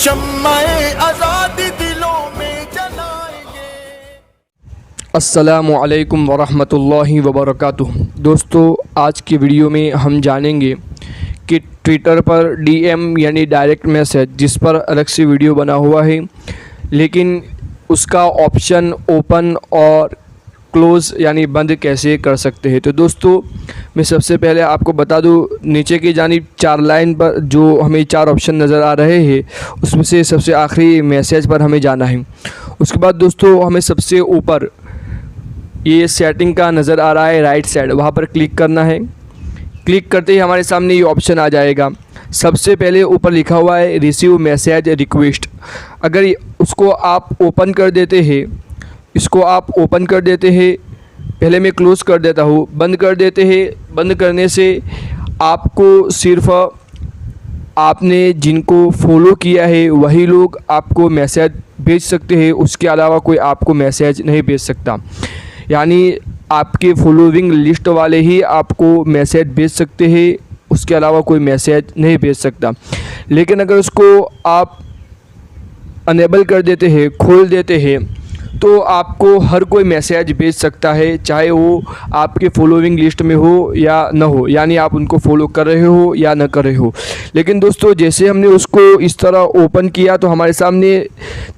शम्माए आज़ादी दिलों में जलाएंगे। अस्सलामु अलैकुम वरहमतुल्लाहि वबरकातुहू। दोस्तों, आज की वीडियो में हम जानेंगे कि ट्विटर पर डीएम यानी डायरेक्ट मैसेज, जिस पर अलग से वीडियो बना हुआ है, लेकिन उसका ऑप्शन ओपन और क्लोज़ यानी बंद कैसे कर सकते हैं। तो दोस्तों, मैं सबसे पहले आपको बता दूं, नीचे की जानिब 4 लाइन पर जो हमें 4 ऑप्शन नज़र आ रहे हैं, उसमें से सबसे आखिरी मैसेज पर हमें जाना है। उसके बाद दोस्तों, हमें सबसे ऊपर ये सेटिंग का नज़र आ रहा है राइट साइड, वहाँ पर क्लिक करना है। क्लिक करते ही हमारे सामने ये ऑप्शन आ जाएगा। सबसे पहले ऊपर लिखा हुआ है रिसीव मैसेज रिक्वेस्ट। अगर उसको आप ओपन कर देते हैं, इसको आप ओपन कर देते हैं, पहले मैं क्लोज़ कर देता हूँ, बंद कर देते हैं। बंद करने से आपको सिर्फ आपने जिनको फॉलो किया है वही लोग आपको मैसेज भेज सकते हैं, उसके अलावा कोई आपको मैसेज नहीं भेज सकता। यानी आपके फॉलोइंग लिस्ट वाले ही आपको मैसेज भेज सकते हैं, उसके अलावा कोई मैसेज नहीं भेज सकता। लेकिन अगर उसको आप अनेबल कर देते हैं, खोल देते हैं, तो आपको हर कोई मैसेज भेज सकता है, चाहे वो आपके फॉलोइंग लिस्ट में हो या न हो, यानी आप उनको फॉलो कर रहे हो या न कर रहे हो। लेकिन दोस्तों, जैसे हमने उसको इस तरह ओपन किया तो हमारे सामने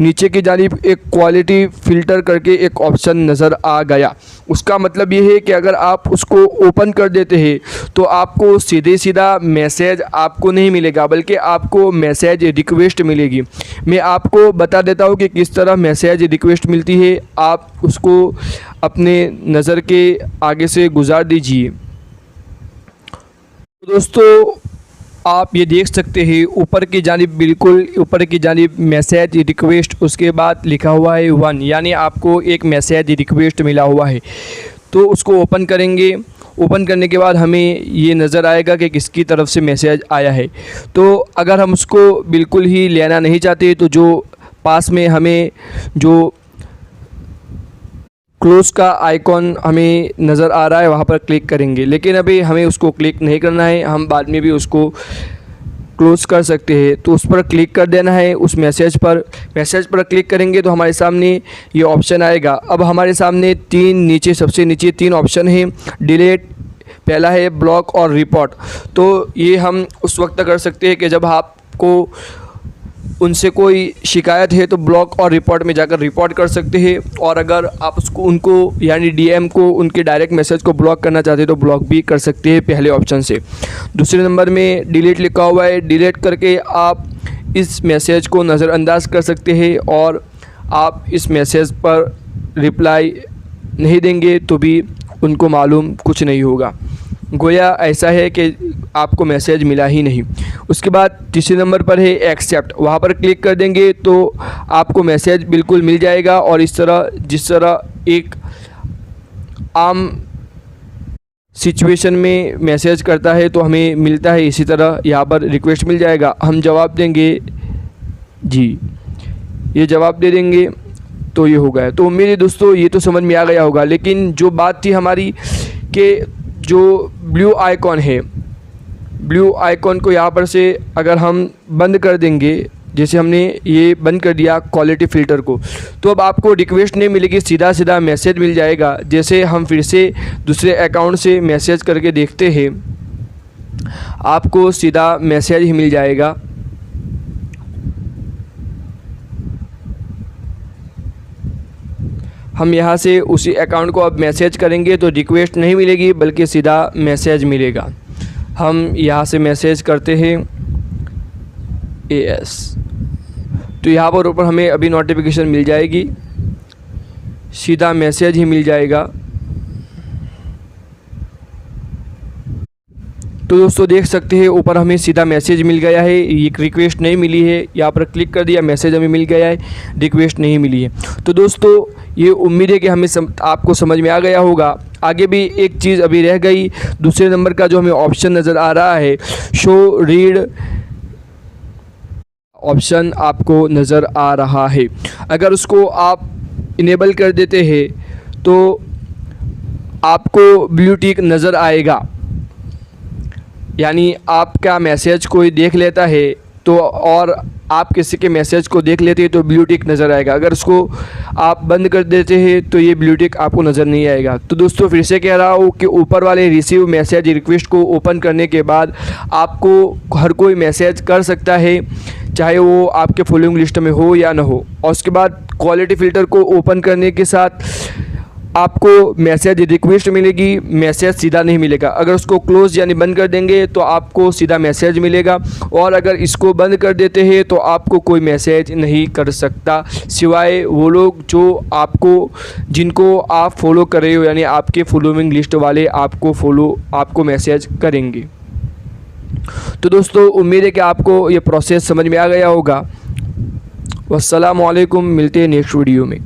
नीचे की जानिब एक क्वालिटी फ़िल्टर करके एक ऑप्शन नज़र आ गया। उसका मतलब ये है कि अगर आप उसको ओपन कर देते हैं तो आपको सीधा मैसेज आपको नहीं मिलेगा, बल्कि आपको मैसेज रिक्वेस्ट मिलेगी। मैं आपको बता देता हूँ कि किस तरह मैसेज रिक्वेस्ट मिलती है, आप उसको अपने नज़र के आगे से गुजार दीजिए। दोस्तों, आप ये देख सकते हैं ऊपर की जानिब, बिल्कुल ऊपर की जानिब मैसेज रिक्वेस्ट, उसके बाद लिखा हुआ है 1, यानी आपको एक मैसेज रिक्वेस्ट मिला हुआ है। तो उसको ओपन करेंगे। ओपन करने के बाद हमें ये नज़र आएगा कि किसकी तरफ से मैसेज आया है। तो अगर हम उसको बिल्कुल ही लेना नहीं चाहते तो जो पास में हमें जो क्लोज़ का आइकॉन हमें नज़र आ रहा है वहाँ पर क्लिक करेंगे। लेकिन अभी हमें उसको क्लिक नहीं करना है, हम बाद में भी उसको क्लोज़ कर सकते हैं। तो उस पर क्लिक कर देना है, उस मैसेज पर क्लिक करेंगे तो हमारे सामने ये ऑप्शन आएगा। अब हमारे सामने नीचे सबसे नीचे 3 ऑप्शन हैं। डिलीट, पहला है ब्लॉक और रिपोर्ट। तो ये हम उस वक्त कर सकते हैं कि जब आपको उनसे कोई शिकायत है तो ब्लॉक और रिपोर्ट में जाकर रिपोर्ट कर सकते हैं, और अगर आप उनको यानी डीएम को उनके डायरेक्ट मैसेज को ब्लॉक करना चाहते हैं तो ब्लॉक भी कर सकते हैं पहले ऑप्शन से। दूसरे नंबर में डिलीट लिखा हुआ है, डिलीट करके आप इस मैसेज को नज़रअंदाज कर सकते हैं, और आप इस मैसेज पर रिप्लाई नहीं देंगे तो भी उनको मालूम कुछ नहीं होगा, गोया ऐसा है कि आपको मैसेज मिला ही नहीं। उसके बाद तीसरे नंबर पर है एक्सेप्ट, वहाँ पर क्लिक कर देंगे तो आपको मैसेज बिल्कुल मिल जाएगा, और इस तरह जिस तरह एक आम सिचुएशन में मैसेज करता है तो हमें मिलता है, इसी तरह यहाँ पर रिक्वेस्ट मिल जाएगा। हम जवाब देंगे जी, ये जवाब दे देंगे तो ये हो गया। तो उम्मीद है दोस्तों ये तो समझ में आ गया होगा। लेकिन जो बात थी हमारी कि जो ब्लू आइकॉन है, ब्लू आइकॉन को यहाँ पर से अगर हम बंद कर देंगे, जैसे हमने ये बंद कर दिया क्वालिटी फ़िल्टर को, तो अब आपको रिक्वेस्ट नहीं मिलेगी, सीधा मैसेज मिल जाएगा। जैसे हम फिर से दूसरे अकाउंट से मैसेज करके देखते हैं, आपको सीधा मैसेज ही मिल जाएगा। हम यहाँ से उसी अकाउंट को अब मैसेज करेंगे तो रिक्वेस्ट नहीं मिलेगी, बल्कि सीधा मैसेज मिलेगा। हम यहाँ से मैसेज करते हैं AS, तो यहाँ पर ऊपर हमें अभी नोटिफिकेशन मिल जाएगी, सीधा मैसेज ही मिल जाएगा। तो दोस्तों देख सकते हैं ऊपर हमें सीधा मैसेज मिल गया है, ये रिक्वेस्ट नहीं मिली है। यहाँ पर क्लिक कर दिया, मैसेज हमें मिल गया है, रिक्वेस्ट नहीं मिली है। तो दोस्तों ये उम्मीद है कि आपको समझ में आ गया होगा। आगे भी एक चीज़ अभी रह गई, दूसरे नंबर का जो हमें ऑप्शन नज़र आ रहा है शो रीड ऑप्शन आपको नज़र आ रहा है। अगर उसको आप इनेबल कर देते हैं तो आपको ब्लू टिक नज़र आएगा, यानी आपका मैसेज कोई देख लेता है तो और आप किसी के मैसेज को देख लेते हैं तो ब्लू टिक नज़र आएगा, अगर उसको आप बंद कर देते हैं तो ये ब्लू टिक आपको नज़र नहीं आएगा। तो दोस्तों फिर से कह रहा हूँ कि ऊपर वाले रिसीव मैसेज रिक्वेस्ट को ओपन करने के बाद आपको हर कोई मैसेज कर सकता है, चाहे वो आपके फॉलोइंग लिस्ट में हो या ना हो। और उसके बाद क्वालिटी फ़िल्टर को ओपन करने के साथ आपको मैसेज रिक्वेस्ट मिलेगी, मैसेज सीधा नहीं मिलेगा। अगर उसको क्लोज यानी बंद कर देंगे तो आपको सीधा मैसेज मिलेगा, और अगर इसको बंद कर देते हैं तो आपको कोई मैसेज नहीं कर सकता, सिवाय वो लोग जो जिनको आप फॉलो कर रहे हो, यानी आपके फॉलोइंग लिस्ट वाले आपको मैसेज करेंगे। तो दोस्तों उम्मीद है कि आपको ये प्रोसेस समझ में आ गया होगा। वस्सलामु अलैकुम, मिलते हैं नेक्स्ट वीडियो में।